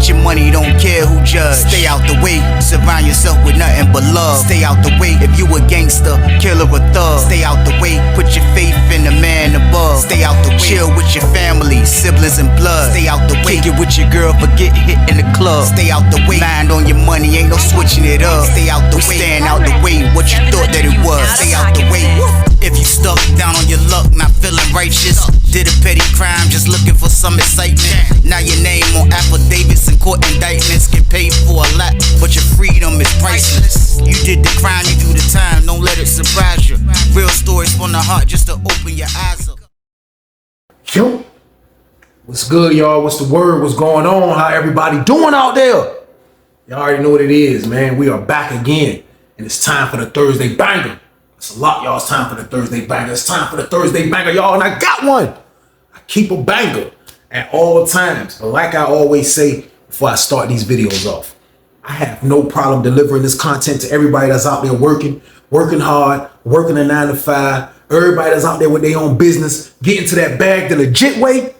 Get your money, don't care who judge. Stay out the way, surround yourself with nothing but love. Stay out the way, if you a gangster, killer or thug. Stay out the way, put your faith in the man above. Stay out the way, chill with your family, siblings and blood. Stay out the way, kick it with your girl, forget hit in the club. Stay out the way, mind on your money, ain't no switching it up. Stay out the way, stand out the way, what you thought that it was. Stay out the way. If you stuck down on your luck, not feeling righteous, did a petty crime, just looking for some excitement. Now your name on affidavits and court indictments, get paid for a lot, but your freedom is priceless. You did the crime, you do the time, don't let it surprise you. Real stories from the heart, just to open your eyes up. Yo, what's good, y'all? What's the word? What's going on? How everybody doing out there? Y'all already know what it is, man. We are back again, and it's time for the Thursday banger. It's a lot, y'all. It's time for the Thursday banger. It's time for the Thursday banger, y'all, and I got one. I keep a banger at all times. But like I always say before I start these videos off, I have no problem delivering this content to everybody that's out there working hard, working a 9 to 5. Everybody that's out there with their own business, getting to that bag the legit way.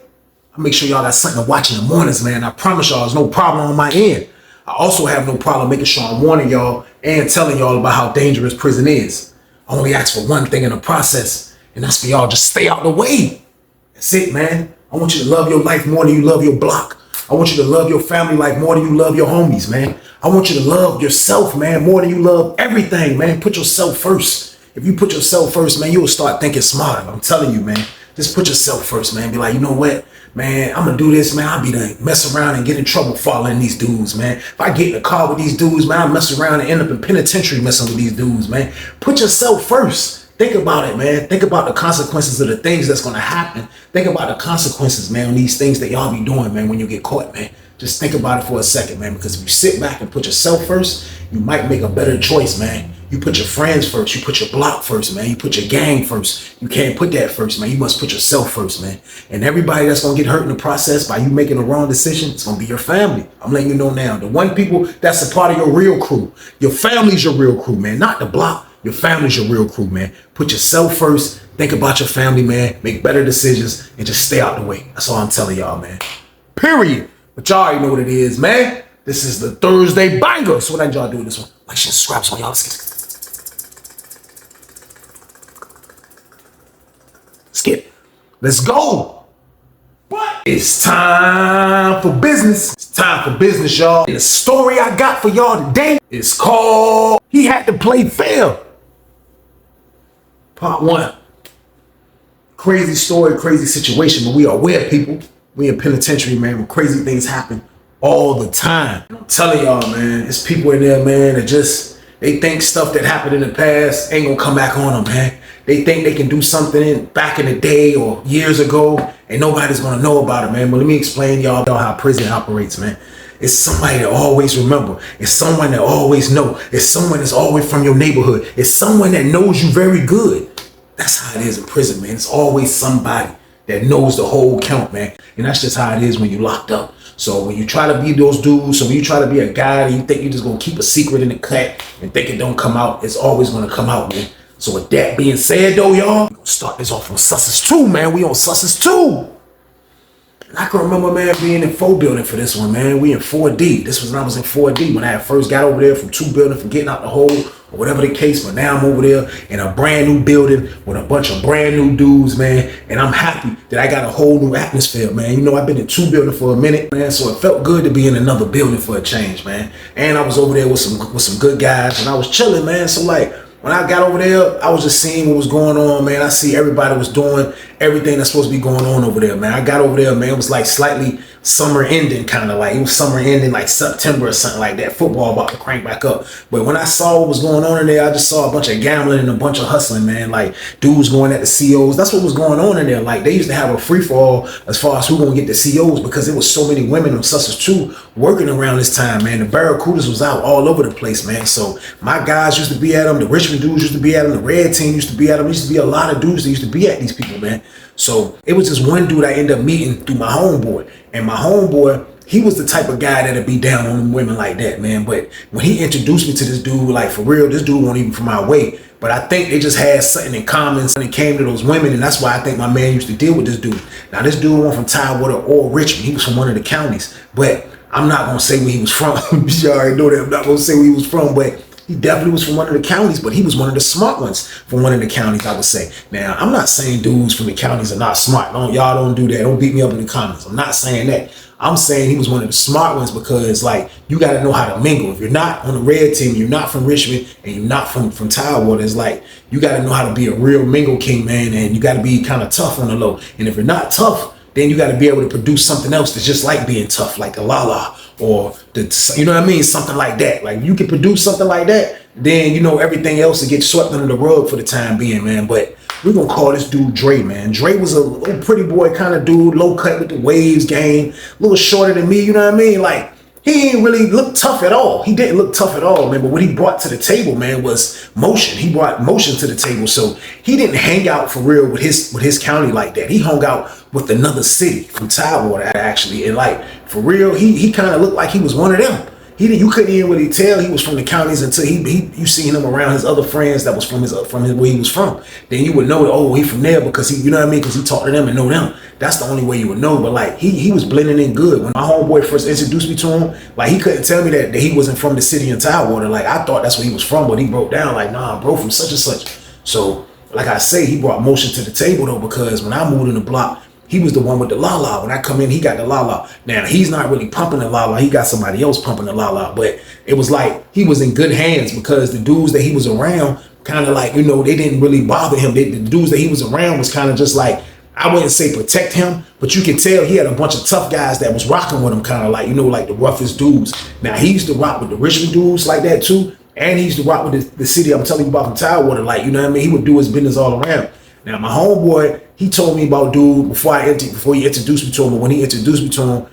I make sure y'all got something to watch in the mornings, man. I promise y'all, there's no problem on my end. I also have no problem making sure I'm warning y'all and telling y'all about how dangerous prison is. I only ask for one thing in the process, and that's for y'all just stay out the way. That's it, man. I want you to love your life more than you love your block. I want you to love your family like more than you love your homies, man. I want you to love yourself, man, more than you love everything, man. Put yourself first. If you put yourself first, man, you will start thinking smarter. I'm telling you, man. Just put yourself first, man. Be like, you know what? Man, I'm gonna do this, man. I'll be done mess around and get in trouble following these dudes, man. If I get in the car with these dudes, man, I'll mess around and end up in penitentiary messing with these dudes, man. Put yourself first. Think about it, man. Think about the consequences of the things that's gonna happen. Think about the consequences, man, on these things that y'all be doing, man, when you get caught, man. Just think about it for a second, man, because if you sit back and put yourself first, you might make a better choice, man. You put your friends first. You put your block first, man. You put your gang first. You can't put that first, man. You must put yourself first, man. And everybody that's going to get hurt in the process by you making a wrong decision, it's going to be your family. I'm letting you know now. The one people that's a part of your real crew. Your family's your real crew, man. Not the block. Your family's your real crew, man. Put yourself first. Think about your family, man. Make better decisions and just stay out the way. That's all I'm telling y'all, man. Period. But y'all already know what it is, man. This is the Thursday banger. So what did y'all do with this one? Like, share, subscribe, so y'all. Skip. Let's go. What? It's time for business. It's time for business, y'all. And the story I got for y'all today is called He Had to Play Fair. Part 1. Crazy story, crazy situation, but we are aware, people. We in penitentiary, man, where crazy things happen all the time. I'm telling y'all, man, it's people in there, man, that just, they think stuff that happened in the past ain't gonna come back on them, man. They think they can do something back in the day or years ago and nobody's gonna know about it, man. But let me explain y'all how prison operates, man. It's somebody that always remember. It's someone that always know. It's someone that's always from your neighborhood. It's someone that knows you very good. That's how it is in prison, man. It's always somebody that knows the whole count, man. And that's just how it is when you locked up. So when you try to be those dudes, so when you try to be a guy and you think you're just gonna keep a secret in the cut and think it don't come out, it's always gonna come out, man. So with that being said though, y'all, we're gonna start this off on Sussex 2, man. We on Sussex 2. And I can remember, man, being in 4 building for this one, man. We in 4D. This was when I was in 4D, when I first got over there from 2 building, from getting out the hole, or whatever the case, but now I'm over there in a brand new building with a bunch of brand new dudes, man, and I'm happy that I got a whole new atmosphere, man. You know, I've been in 2 building for a minute, man, so it felt good to be in another building for a change, man. And I was over there with some good guys, and I was chilling, man. So like, when I got over there, I was just seeing what was going on, man. I see everybody was doing everything that's supposed to be going on over there, man. I got over there, man. It was like slightly summer ending, kind of like. It was summer ending, like September or something like that. Football about to crank back up. But when I saw what was going on in there, I just saw a bunch of gambling and a bunch of hustling, man. Like dudes going at the COs. That's what was going on in there. Like they used to have a free-for-all as far as who gonna get the COs because there was so many women on Sussex 2 working around this time, man. The Barracudas was out all over the place, man. So my guys used to be at them. The Richmond dudes used to be at them. The red team used to be at them. There used to be a lot of dudes that used to be at these people, man. So it was just one dude I ended up meeting through my homeboy. And my homeboy, he was the type of guy that'd be down on women like that, man. But when he introduced me to this dude, like for real, this dude wasn't even from my way. But I think they just had something in common when it came to those women. And that's why I think my man used to deal with this dude. Now, this dude wasn't from Tidewater or Richmond. He was from one of the counties. But I'm not gonna say where he was from. You already know that. I'm not gonna say where he was from, but he definitely was from one of the counties, but he was one of the smart ones from one of the counties, I would say. Now, I'm not saying dudes from the counties are not smart. Y'all don't do that. Don't beat me up in the comments. I'm not saying that. I'm saying he was one of the smart ones because, like, you got to know how to mingle. If you're not on the red team, you're not from Richmond, and you're not from Tidewater, it's like you got to know how to be a real mingle king, man, and you got to be kind of tough on the low. And if you're not tough, then you got to be able to produce something else that's just like being tough, like the Lala or you know what I mean? Something like that. Like you can produce something like that, then, you know, everything else will get swept under the rug for the time being, man. But we're going to call this dude Dre, man. Dre was a little pretty boy kind of dude, low cut with the waves game, a little shorter than me, you know what I mean? Like, he ain't really look tough at all. He didn't look tough at all, man. But what he brought to the table, man, was motion. He brought motion to the table. So he didn't hang out for real with his county like that. He hung out with another city from Tidewater, actually. And like, for real, he kind of looked like he was one of them. You couldn't even really tell he was from the counties until you seen him around his other friends that was from his where he was from. Then you would know, oh, he from there because he, you know what I mean? Because he talked to them and know them. That's the only way you would know. But like he was blending in good. When my homeboy first introduced me to him, like he couldn't tell me that he wasn't from the city in Tidewater. Like I thought that's where he was from, but he broke down like, nah, bro, from such and such. So like I say, he brought motion to the table though, because when I moved in the block, he was the one with the Lala. When I come in, he got the Lala. Now, he's not really pumping the Lala. He got somebody else pumping the Lala. But it was like he was in good hands because the dudes that he was around kind of like, you know, they didn't really bother him. The dudes that he was around was kind of just like, I wouldn't say protect him, but you can tell he had a bunch of tough guys that was rocking with him, kind of like, you know, like the roughest dudes. Now, he used to rock with the Richmond dudes like that too. And he used to rock with the city I'm telling you about from Tidewater. Like, you know what I mean? He would do his business all around. Now, my homeboy, he told me about dude before he introduced me to him. But when he introduced me to him,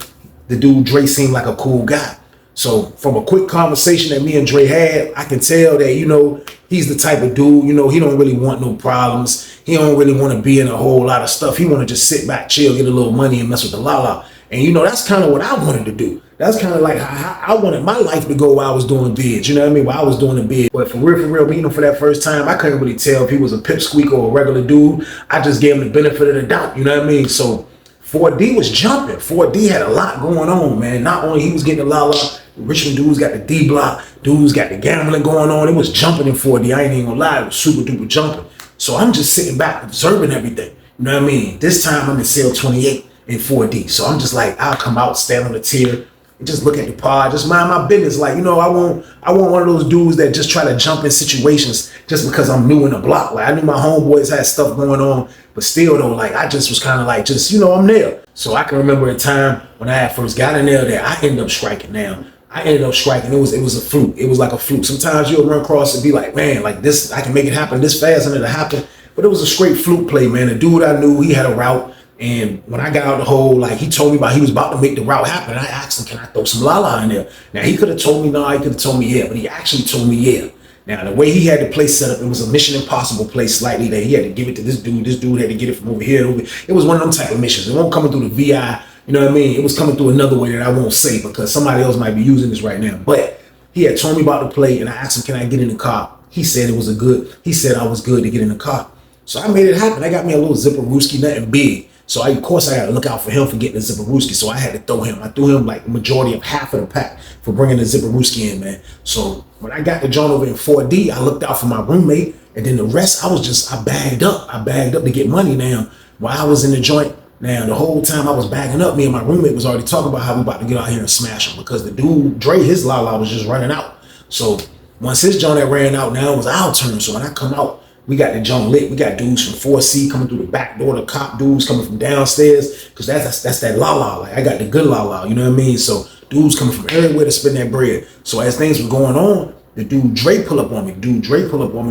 the dude Dre seemed like a cool guy. So from a quick conversation that me and Dre had, I can tell that, you know, he's the type of dude, you know, he don't really want no problems. He don't really want to be in a whole lot of stuff. He want to just sit back, chill, get a little money and mess with the Lala. And, you know, that's kind of what I wanted to do. That's kind of like how I wanted my life to go while I was doing bids. You know what I mean? While I was doing the bid. But for real, meeting him for that first time, I couldn't really tell if he was a pipsqueak or a regular dude. I just gave him the benefit of the doubt. You know what I mean? So 4D was jumping. 4D had a lot going on, man. Not only he was getting the Lala, the Richmond dudes got the D block, dudes got the gambling going on. It was jumping in 4D. I ain't even gonna lie, it was super duper jumping. So I'm just sitting back observing everything. You know what I mean? This time I'm in cell 28 in 4D. So I'm just like, I'll come out, stand on the tier, and just look at the pod, just mind my business. Like, you know, I want one of those dudes that just try to jump in situations just because I'm new in the block. Like I knew my homeboys had stuff going on, but still though, like I just was kind of like, just, you know, I'm there. So I can remember a time when I had first got in there that I ended up striking. Now I ended up striking. It was a fluke. It was like a fluke. Sometimes you'll run across and be like, man, like this, I can make it happen this fast and it'll happen. But it was a straight fluke play, man. The dude I knew, he had a route. And when I got out the hole, like he told me about he was about to make the route happen. I asked him, can I throw some Lala in there? Now he could have told me no, he could have told me yeah, but he actually told me yeah. Now the way he had the place set up, it was a Mission Impossible place slightly that he had to give it to this dude. This dude had to get it from over here. It was one of them type of missions. It wasn't coming through the VI, you know what I mean? It was coming through another way that I won't say because somebody else might be using this right now. But he had told me about the play and I asked him, can I get in the car? He said I was good to get in the car. So I made it happen. I got me a little Zipperooski, nothing big. So of course I got to look out for him for getting the Zipperooski. So I had to throw him. I threw him like the majority of half of the pack for bringing the Zipperooski in, man. So when I got the joint over in 4D, I looked out for my roommate, and then the rest I bagged up. I bagged up to get money. Now while I was in the joint, now the whole time I was bagging up, me and my roommate was already talking about how we about to get out here and smash him because the dude Dre, his Lala was just running out. So once his joint that ran out, now it was our turn. So when I come out, we got the junk lit. We got dudes from 4C coming through the back door, the cop dudes coming from downstairs, because that's that Lala. Like I got the good Lala, you know what I mean? So dudes coming from everywhere to spend that bread. So as things were going on, the dude Dre pull up on me.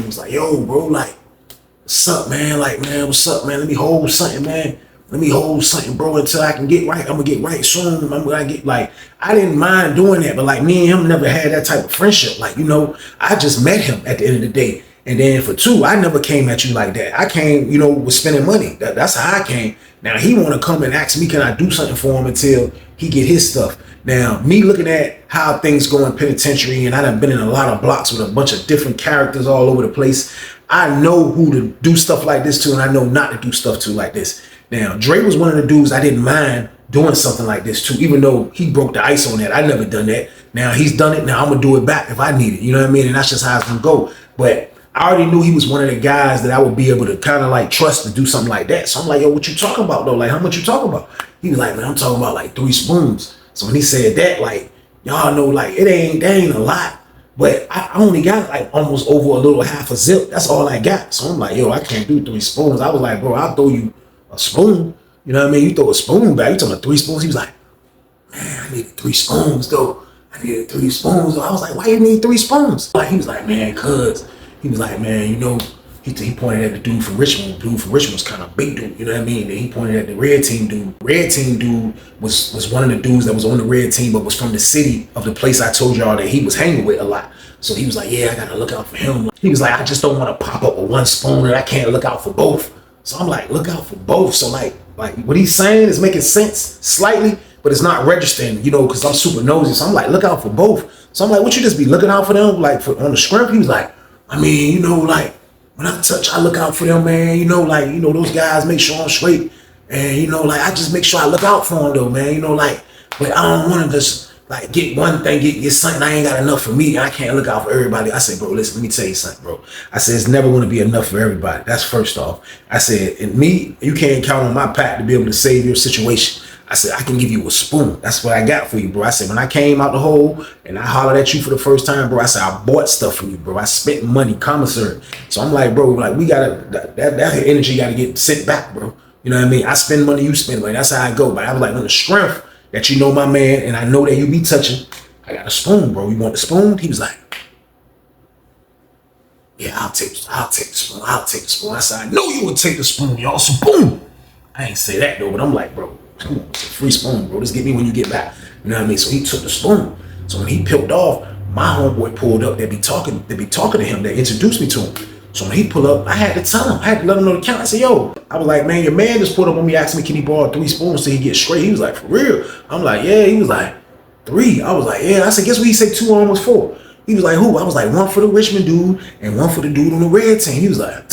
He was like, yo, bro, like, what's up, man? Like, man, what's up, man? Let me hold something, man. Let me hold something, bro, until I can get right. I'm gonna get right soon. I didn't mind doing that, but like me and him never had that type of friendship. Like, you know, I just met him at the end of the day. And then for two, I never came at you like that. I came, you know, with spending money. That's how I came. Now he want to come and ask me, can I do something for him until he get his stuff. Now, me looking at how things go in penitentiary, and I done been in a lot of blocks with a bunch of different characters all over the place. I know who to do stuff like this to, and I know not to do stuff to like this. Now, Dre was one of the dudes I didn't mind doing something like this too, even though he broke the ice on that. I never done that. Now he's done it. Now I'm gonna do it back if I need it. You know what I mean? And that's just how it's gonna go. But I already knew he was one of the guys that I would be able to kind of like trust to do something like that. So I'm like, yo, what you talking about though? Like, how much you talking about? He was like, man, I'm talking about like 3 spoons. So when he said that, like, y'all know, like, that ain't a lot. But I only got like almost over a little half a zip. That's all I got. So I'm like, yo, I can't do 3 spoons. I was like, bro, I'll throw you a spoon. You know what I mean? You throw a spoon back. You talking about 3 spoons? He was like, man, I needed 3 spoons though. I needed 3 spoons. I was like, why you need 3 spoons? Like, he was like, man, cuz. He was like, man, you know, he pointed at the dude from Richmond. The dude from Richmond was kind of big dude, you know what I mean? And he pointed at the red team dude. Red team dude was one of the dudes that was on the red team, but was from the city of the place I told y'all that he was hanging with a lot. So he was like, yeah, I gotta look out for him. He was like, I just don't want to pop up with 1 spoon and I can't look out for both. So I'm like, look out for both. So like what he's saying is making sense slightly, but it's not registering, you know, because I'm super nosy. So I'm like, look out for both. So I'm like, what you just be looking out for them? Like on the scrimp? He was like, I mean, you know, like when I touch, I look out for them, man. You know, like, you know, those guys make sure I'm straight. And, you know, like, I just make sure I look out for them, though, man. You know, like, but I don't want to just, like, get one thing, get something. I ain't got enough for me. I can't look out for everybody. I said, bro, listen, let me tell you something, bro. I said, it's never going to be enough for everybody. That's first off. I said, and me, you can't count on my pack to be able to save your situation. I said, I can give you a spoon. That's what I got for you, bro. I said, when I came out the hole and I hollered at you for the first time, bro, I said, I bought stuff from you, bro. I spent money, commissary. So I'm like, bro, like, we gotta, that energy gotta get sent back, bro. You know what I mean? I spend money, you spend money. That's how I go. But I was like, on the strength that you know my man, and I know that you be touching, I got a spoon, bro. You want the spoon? He was like, yeah, I'll take the spoon. I'll take the spoon. I said, I know you would take the spoon, y'all. Spoon. I ain't say that though, but I'm like, bro, it's a free spoon, bro. Just get me when you get back. You know what I mean? So he took the spoon. So when he peeled off, my homeboy pulled up. They be talking to him. They introduced me to him. So when he pulled up, I had to tell him. I had to let him know the count. I said, yo, I was like, man, your man just pulled up on me, asked me, can he borrow 3 spoons so he get straight? He was like, for real? I'm like, yeah. He was like, 3. I was like, yeah. I said, guess what he said 2 almost 4? He was like, who? I was like, 1 for the Richmond dude and 1 for the dude on the red team. He was like,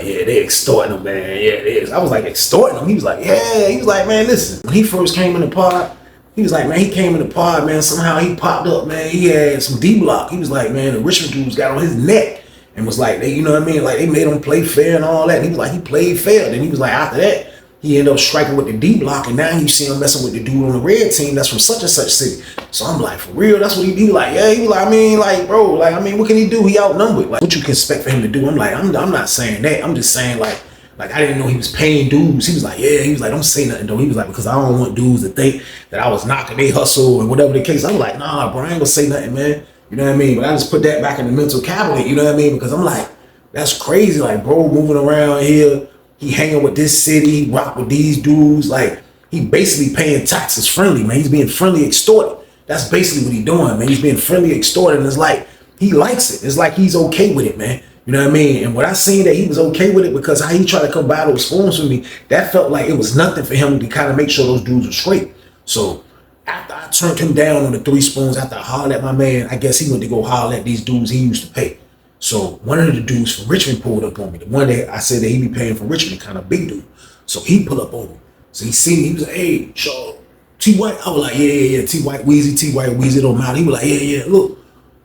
yeah, they extorting him, man. Yeah, it is. I was like, extorting him? He was like, yeah. He was like, man, listen. When he first came in the pod, he was like, man, he came in the pod, man. Somehow he popped up, man. He had some D-block. He was like, man, the Richmond dudes got on his neck and was like, they, you know what I mean? Like, they made him play fair and all that. And he was like, he played fair. Then he was like, after that, he ended up striking with the D-block, and now you see him messing with the dude on the red team that's from such and such city. So I'm like, for real? That's what he do? Like, yeah, he was like, I mean, like, bro, like, I mean, what can he do? He outnumbered. Like, what you can expect for him to do? I'm like, I'm not saying that. I'm just saying, like I didn't know he was paying dues. He was like, yeah. He was like, don't say nothing, though. He was like, because I don't want dudes to think that I was knocking their hustle and whatever the case. I'm like, nah, bro, I ain't gonna say nothing, man. You know what I mean? But I just put that back in the mental cabinet, you know what I mean? Because I'm like, that's crazy. Like, bro, moving around here, he hanging with this city, he rock with these dudes. Like, he basically paying taxes friendly, man. He's being friendly extorted. That's basically what he doing, man. He's being friendly extorted, and it's like, he likes it. It's like he's okay with it, man. You know what I mean? And when I seen that he was okay with it, because how he tried to come buy those spoons with me, that felt like it was nothing for him to kind of make sure those dudes were straight. So after I turned him down on the 3 spoons, after I hollered at my man, I guess he went to go holler at these dudes he used to pay. So one of the dudes from Richmond pulled up on me. The one that I said that he be paying for Richmond, kind of big dude. So he pulled up on me. So he seen me. He was like, hey, Shaw, T White. I was like, yeah. T White Weezy, don't matter. He was like, yeah. Look,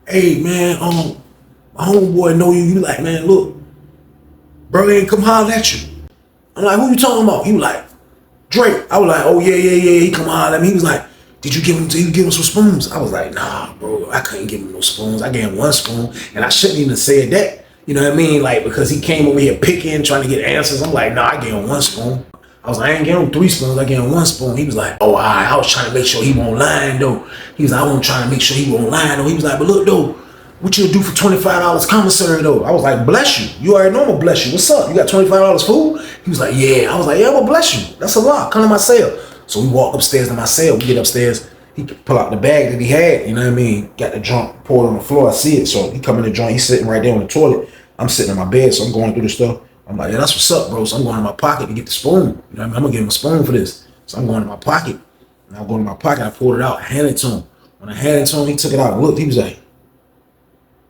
hey man, my homeboy know you. You like, man, look, bro ain't come holler at you. I'm like, who you talking about? He was like, Drake. I was like, oh yeah. He come holler at me. He was like, did you give him some spoons? I was like, nah, bro, I couldn't give him no spoons. I gave him 1 spoon, and I shouldn't even have said that. You know what I mean? Like, because he came over here picking, trying to get answers. I'm like, nah, I gave him 1 spoon. I was like, I ain't gave him 3 spoons. I gave him 1 spoon. He was like, oh, all right. I was trying to make sure he won't lie, though. He was like, I wasn't trying to make sure he won't lie, though. He was like, but look, though, what you do for $25 commissary, though? I was like, bless you. You already know I'm gonna bless you. What's up? You got $25 food? He was like, yeah. I was like, yeah, I'm gonna bless you. That's a lot. Come to my cell. So we walk upstairs to my cell. We get upstairs. He pull out the bag that he had, you know what I mean? Got the junk poured on the floor. I see it. So he come in the joint. He's sitting right there on the toilet. I'm sitting in my bed, so I'm going through the stuff. I'm like, yeah, that's what's up, bro. So I'm going in my pocket to get the spoon. You know what I mean? I'm going to give him a spoon for this. So I'm going in my pocket. And I go in my pocket. I pulled it out. I handed it to him. When I handed it to him, he took it out and looked. He was like,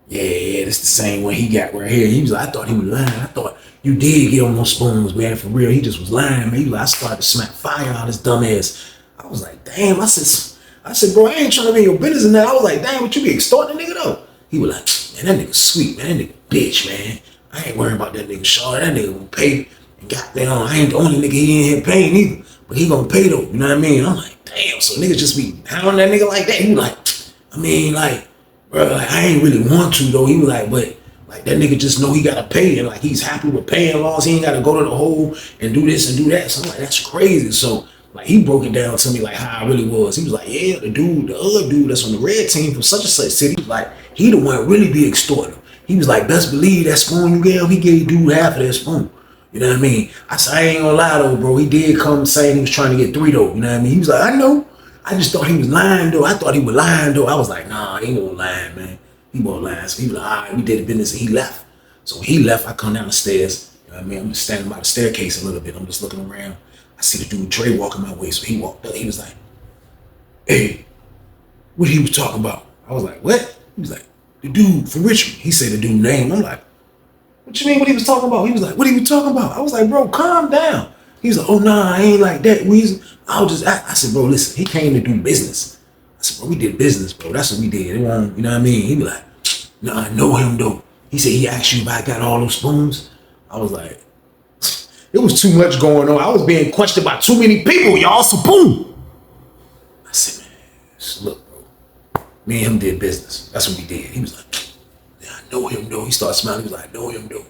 Yeah, this the same one he got right here. He was like, I thought he was lying. I thought you did get him those spoons, man. For real, he just was lying, man. He was like, I started to smack fire on his dumb ass. I was like, damn. I said, bro, I ain't trying to be in your business and that. I was like, damn, what you be extorting a nigga though? He was like, man, that nigga sweet, man. That nigga bitch, man. I ain't worrying about that nigga, Shaw. That nigga gonna pay. And goddamn, I ain't the only nigga he ain't here paying either. But he gonna pay though. You know what I mean? I'm like, damn. So niggas just be hounding that nigga like that. He was like, I mean, like, bro, like, I ain't really want to though. He was like, but like that nigga just know he gotta pay and like he's happy with paying laws. He ain't gotta go to the hole and do this and do that. So I'm like, that's crazy. So like he broke it down to me like how I really was. He was like, yeah, the other dude that's on the red team from such and such city, like he the one really be extorting him. He was like, best believe that spoon you gave him, he gave dude half of that spoon. You know what I mean? I said, I ain't gonna lie though, bro. He did come saying he was trying to get 3 though. You know what I mean? He was like, I know. I just thought he was lying though. I thought he was lying though. I was like, nah, he ain't gonna lie, man. He won't lie. So he was like, all right, we did the business and he left. So when he left, I come down the stairs. You know what I mean? I'm just standing by the staircase a little bit. I'm just looking around. I see the dude Trey walking my way. So he walked up. He was like, hey, what he was talking about? I was like, what? He was like, the dude from Richmond. He said the dude's name. I'm like, what you mean what he was talking about? He was like, what are you talking about? I was like, bro, calm down. He was like, oh, nah, I ain't like that, Weezy. I said, bro, listen, he came to do business. I said, bro, we did business, bro. That's what we did. You know what I mean? He be like, nah, I know him, though. He said he asked you if I got all those spoons. I was like, it was too much going on. I was being questioned by too many people, y'all. So boom. I said, man, look, bro. Me and him did business. That's what we did. He was like, yeah, I know him, though. He started smiling. He was like, I know him, though.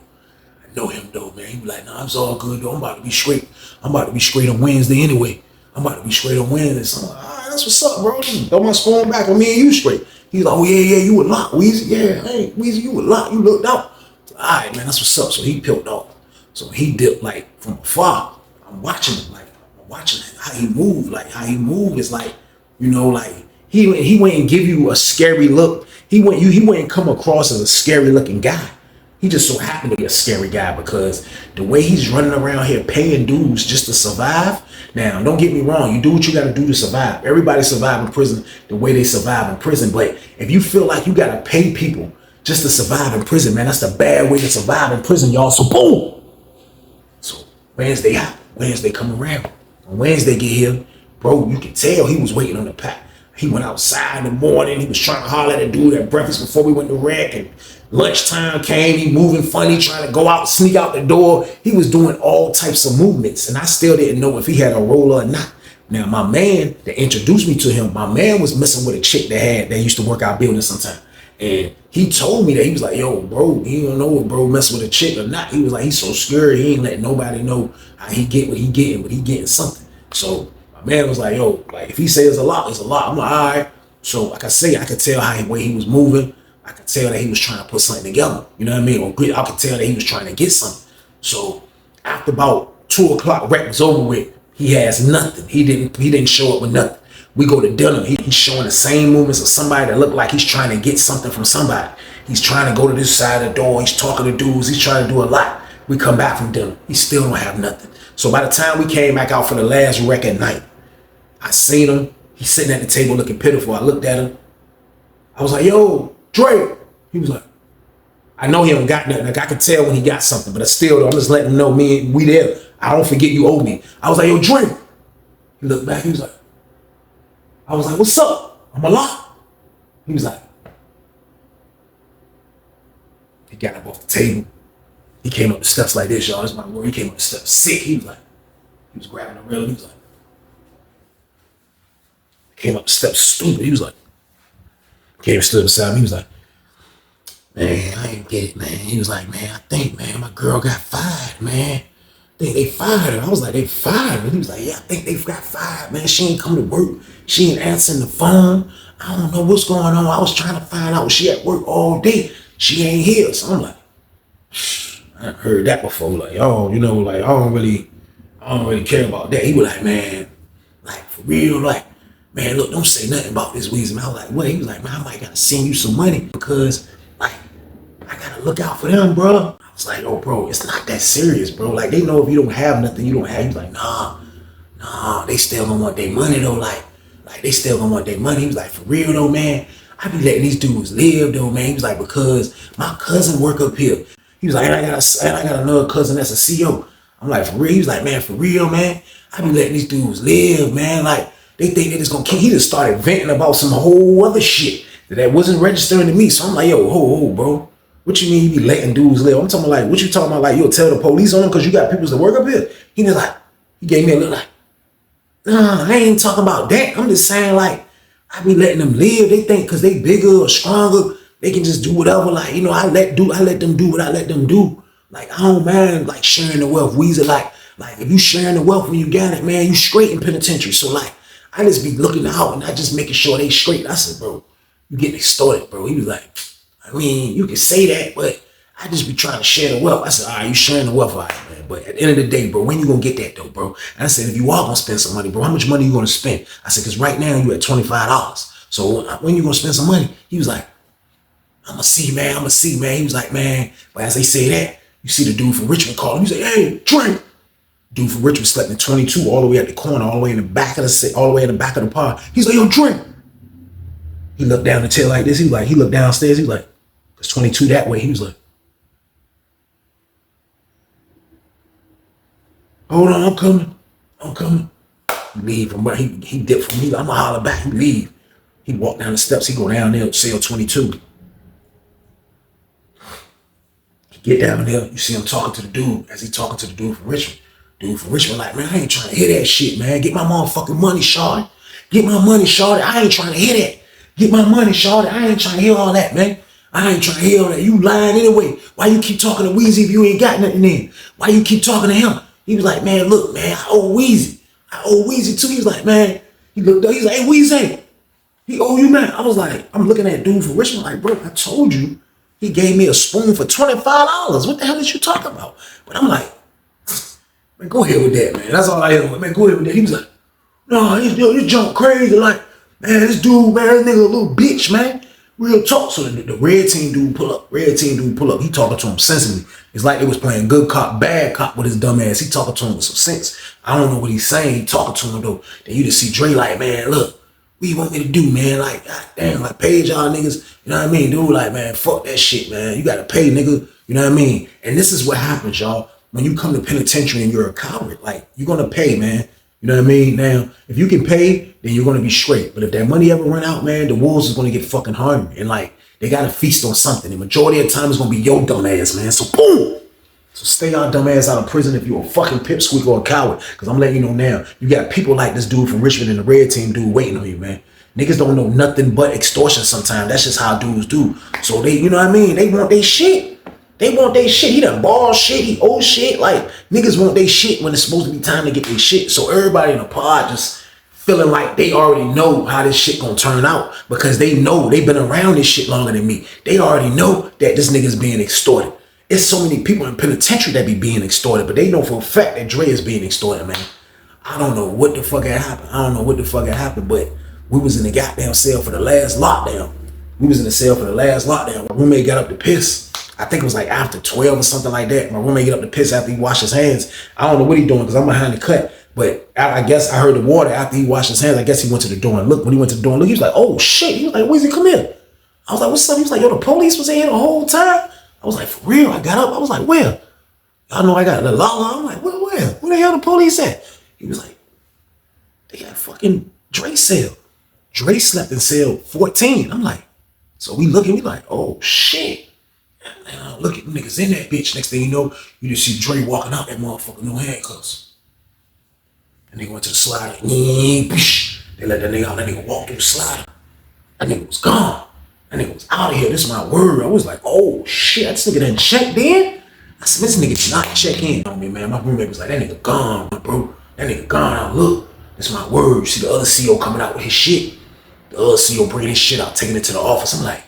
Know him though, man. He be like, nah, it's all good though. I'm about to be straight. I'm about to be straight on Wednesday anyway. I'm about to be straight on Wednesday. So I'm like, all right, that's what's up, bro. Throw my spoon back on me and you straight. He's like, oh yeah, you a lot, Weezy. Yeah, hey, Weezy, you a lot. You looked out. So, all right, man, that's what's up. So he peeled off. So he dipped like from afar. I'm watching him, like I'm watching how he moved. Like how he moved is like, you know, like he wouldn't give you a scary look. He wouldn't come across as a scary looking guy. He just so happened to be a scary guy because the way he's running around here paying dues just to survive. Now, don't get me wrong. You do what you got to do to survive. Everybody survive in prison the way they survive in prison. But if you feel like you got to pay people just to survive in prison, man, that's the bad way to survive in prison, y'all. So boom. So Wednesday come around. On Wednesday get here, bro, you can tell he was waiting on the pack. He went outside in the morning. He was trying to holler at the dude at breakfast before we went to rec. And lunchtime came. He moving funny, trying to go out, sneak out the door. He was doing all types of movements. And I still didn't know if he had a roller or not. Now, my man that introduced me to him, my man was messing with a chick that used to work out buildings sometime. And he told me that he was like, yo, bro, he don't know if bro messing with a chick or not. He was like, he's so scared. He ain't letting nobody know how he get what he getting, but he getting something. So man was like, yo, like if he says it's a lot, it's a lot. I'm like, all right. So like I say, I could tell how the way he was moving. I could tell that he was trying to put something together. You know what I mean? Or I could tell that he was trying to get something. So after about 2 o'clock, rec was over with. He has nothing. He didn't show up with nothing. We go to dinner. He's showing the same movements of somebody that looked like he's trying to get something from somebody. He's trying to go to this side of the door. He's talking to dudes. He's trying to do a lot. We come back from dinner. He still don't have nothing. So by the time we came back out for the last rec at night, I seen him. He's sitting at the table looking pitiful. I looked at him. I was like, yo, Dre. He was like, I know he don't got nothing. Like I could tell when he got something, but I'm just letting him know we there. I don't forget you owe me. I was like, yo, Dre. He looked back. He was like, I was like, what's up? I'm a lot. He was like, he got up off the table. He came up the steps like this, y'all. That's my word. He came up the steps sick. He was grabbing the rail. He was like, came up the steps stupid. He was like, came and stood beside me. He was like, man, I ain't get it, man. He was like, man, I think, man, my girl got fired, man. I think they fired her. I was like, they fired her? He was like, yeah, I think they got fired, man. She ain't come to work. She ain't answering the phone. I don't know what's going on. I was trying to find out. She at work all day. She ain't here. So I'm like, I heard that before. Like, oh, you know, like I don't really care about that. He was like, man, like for real, like, man, look, don't say nothing about this Weezy. I was like, what? He was like, man, I might gotta send you some money because like I gotta look out for them, bro. I was like, oh, bro, it's not that serious, bro. Like they know if you don't have nothing, you don't have. He's like, nah, they still gonna want their money though. Like they still gonna want their money. He was like, for real though, man, I be letting these dudes live though, man. He was like, because my cousin work up here. He was like, and I got another cousin that's a CO. I'm like, for real? He was like, man, for real, man. I be letting these dudes live, man. Like, they think they just gonna kill. He just started venting about some whole other shit that wasn't registering to me. So I'm like, yo, ho, bro. What you mean you be letting dudes live? I'm talking about like, what you talking about? Like, you'll tell the police on them because you got people that work up here. He was like, he gave me a look like, nah, I ain't talking about that. I'm just saying like, I be letting them live. They think because they bigger or stronger, they can just do whatever. Like, you know, I let them do what I let them do. Like, I don't mind like sharing the wealth. Weezy, like if you sharing the wealth when you got it, man, you straight in penitentiary. So like, I just be looking out and I just making sure they straight. I said, bro, you getting extorted, bro. He was like, I mean, you can say that, but I just be trying to share the wealth. I said, all right, you sharing the wealth, all right, man. But at the end of the day, bro, when you gonna get that though, bro? And I said, if you are gonna spend some money, bro, how much money you gonna spend? I said, because right now you at $25. So when you gonna spend some money? He was like, I'ma see, man. He was like, man, but as they say that, you see the dude from Richmond call him. He say, hey, Trey. Dude from Richmond slept in 22 all the way at the corner, all the way in the back of the pod. He's like, yo, Trey. He looked down the tail like this. He looked downstairs. He was like, it's 22 that way. He was like, hold on, I'm coming. He leave from where he dipped from me. I'm gonna holler back. He leave. He walked down the steps. He go down there, cell 22. He get down there. You see him talking to the dude as he talking to the dude from Richmond. Dude from Richmond like, man, I ain't trying to hear that shit, man. Get my motherfucking money, shawty. Get my money, shawty. I ain't trying to hear that. Get my money, shawty. I ain't trying to hear all that, man. I ain't trying to hear all that. You lying anyway. Why you keep talking to Weezy if you ain't got nothing in? Why you keep talking to him? He was like, man, look, man, I owe Weezy too. He was like, man, he looked up. He's like, hey, Weezy, he owe you, man. I was like, I'm looking at dude from Richmond like, bro, I told you he gave me a spoon for $25. What the hell is you talking about? But I'm like, man, go ahead with that, man. That's all I hear. Man, go ahead with that. He was like, no, this junk crazy. Like, man, this dude, man, this nigga a little bitch, man. Real talk. So the red team dude pull up. He talking to him sensibly. It's like they was playing good cop, bad cop with his dumb ass. He talking to him with some sense. I don't know what he's saying. He talking to him though. Then you just see Dre like, man, look, what you want me to do, man? Like, God damn, like paid y'all niggas. You know what I mean? Dude, like, man, fuck that shit, man. You gotta pay, nigga. You know what I mean? And this is what happens, y'all. When you come to penitentiary and you're a coward, like, you're gonna pay, man. You know what I mean? Now, if you can pay, then you're gonna be straight. But if that money ever run out, man, the wolves is gonna get fucking hungry. And like, they gotta feast on something. The majority of the time it's gonna be your dumb ass, man. So boom! So stay your dumb ass out of prison if you're a fucking pipsqueak or a coward. Cause I'm letting you know now, you got people like this dude from Richmond and the red team dude waiting on you, man. Niggas don't know nothing but extortion sometimes. That's just how dudes do. So they, you know what I mean? They want their shit. He done ball shit. He owe shit. Like, niggas want their shit when it's supposed to be time to get their shit. So everybody in the pod just feeling like they already know how this shit gonna turn out because they know they've been around this shit longer than me. They already know that this nigga's being extorted. It's so many people in penitentiary that be being extorted, but they know for a fact that Dre is being extorted, man. I don't know what the fuck had happened. But we was in the goddamn cell for the last lockdown. My roommate got up to piss. I think it was like after 12 or something like that. My roommate get up to piss after he washed his hands. I don't know what he doing because I'm behind the cut. But I guess I heard the water after he washed his hands. I guess he went to the door and looked. When he went to the door and looked, he was like, oh shit. He was like, Weezy, come here. I was like, what's up? He was like, yo, the police was in here the whole time. I was like, for real? I got up. I was like, where? Y'all know I got the law. I'm like, where? Where the hell the police at? He was like, they got fucking Dre cell. Dre slept in cell 14. I'm like, so we like, oh shit. And look at niggas in that bitch. Next thing you know, you just see Dre walking out that motherfucker, no handcuffs. And they went to the slider. They let that nigga out. That nigga walked through the slider. That nigga was gone. That nigga was out of here. This is my word. I was like, oh shit, this nigga done checked in? I said, this nigga did not check in on me, man. My roommate was like, that nigga gone, bro. That nigga gone out. Look, this is my word. You see the other CO coming out with his shit. The other CO bringing his shit out, taking it to the office. I'm like,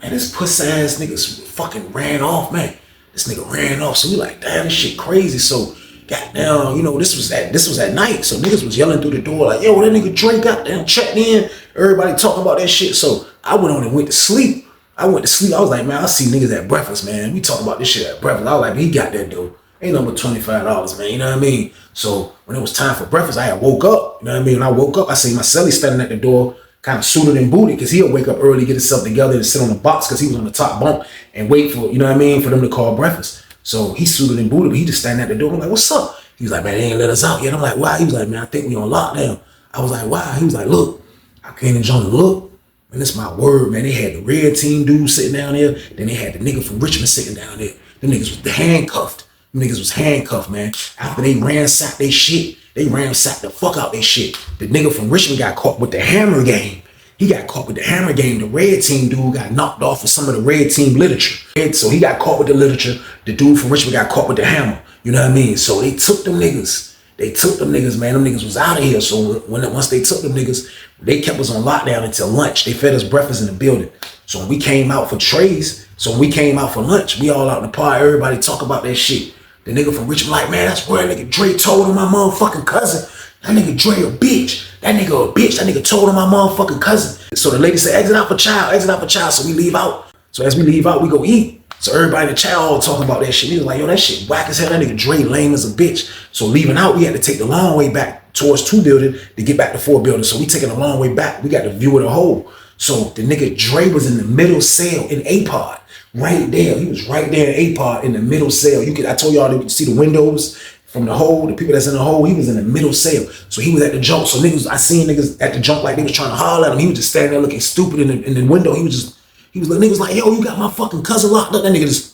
man, this pussy ass nigga fucking ran off, man. This nigga ran off. So we like, damn, this shit crazy. So goddamn, you know, this was at night. So niggas was yelling through the door like, yo, that nigga Dre goddamn checked in. Everybody talking about that shit. So I went on and went to sleep. I was like, man, I see niggas at breakfast, man. We talking about this shit at breakfast. I was like, he got that though. Ain't no but $25, man. You know what I mean? So when it was time for breakfast, I had woke up. You know what I mean? When I woke up, I seen my celly standing at the door. kind of suited and booted, because he'll wake up early, get himself together, and sit on the box because he was on the top bunk and wait for, you know what I mean, for them to call breakfast. So he suited and booted, but he just standing at the door. I'm like, what's up? He was like, man, they ain't let us out yet. I'm like, why? He was like, man, I think we on lockdown. I was like, why? He was like, look, I came in John to look. And that's my word, man. They had the red team dude sitting down there. Then they had the nigga from Richmond sitting down there. Them niggas was handcuffed. Them niggas was handcuffed, man. After they ransacked their shit, they ransacked the fuck out their shit. The nigga from Richmond got caught with the hammer game. He got caught with the hammer game. The red team dude got knocked off of some of the red team literature. And so he got caught with the literature. The dude from Richmond got caught with the hammer. You know what I mean? So they took them niggas. They took them niggas, man. Them niggas was out of here. So once they took them niggas, they kept us on lockdown until lunch. They fed us breakfast in the building. So when we came out for trays, so when we came out for lunch, we all out in the park, everybody talk about that shit. The nigga from Richmond like, man, that's where nigga Dre told on my motherfucking cousin. That nigga Dre a bitch. That nigga a bitch. That nigga told on my motherfucking cousin. So the lady said, exit out for child, exit out for child. So we leave out. So as we leave out, we go eat. So everybody in the chat all talking about that shit. We was like, yo, that shit whack as hell. That nigga Dre lame as a bitch. So leaving out, we had to take the long way back towards 2 building to get back to 4 building. So we taking a long way back. We got the view of the whole. So the nigga Dre was in the middle cell in A-Pod. Right there. He was right there in A-Pod in the middle cell. I told y'all to see the windows from the hole, the people that's in the hole. He was in the middle cell. So he was at the jump. So I seen niggas at the jump like they was trying to holler at him. He was just standing there looking stupid in the window. He was like, niggas like, yo, you got my fucking cousin locked up. That nigga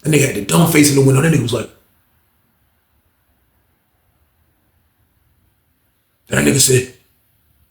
had the dumb face in the window. That nigga was like, that nigga said,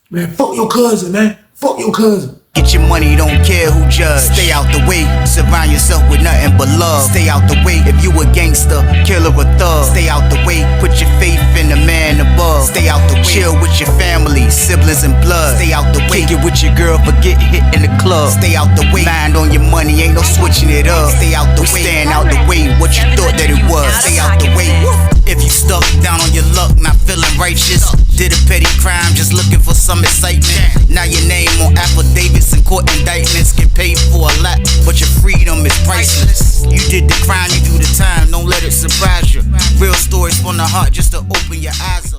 man, fuck your cousin, man. Fuck your cousin. Get your money, don't care who judge. Stay out the way, surround yourself with nothing but love. Stay out the way if you a gangster, killer or thug. Stay out the way, put your faith in the man above. Stay out the way, chill with your family, siblings and blood. Stay out the way, kick it with your girl, forget hit in the club. Stay out the way, mind on your money, ain't no switching it up. Stay out the way, stand out the way, what you thought that it was. Stay out the way. If you stuck down on your luck, not feeling righteous, did a petty crime, just looking for some excitement. Now your name on affidavits and court indictments, get paid for a lot, but your freedom is priceless. You did the crime, you do the time, don't let it surprise you. Real stories from the heart, just to open your eyes up.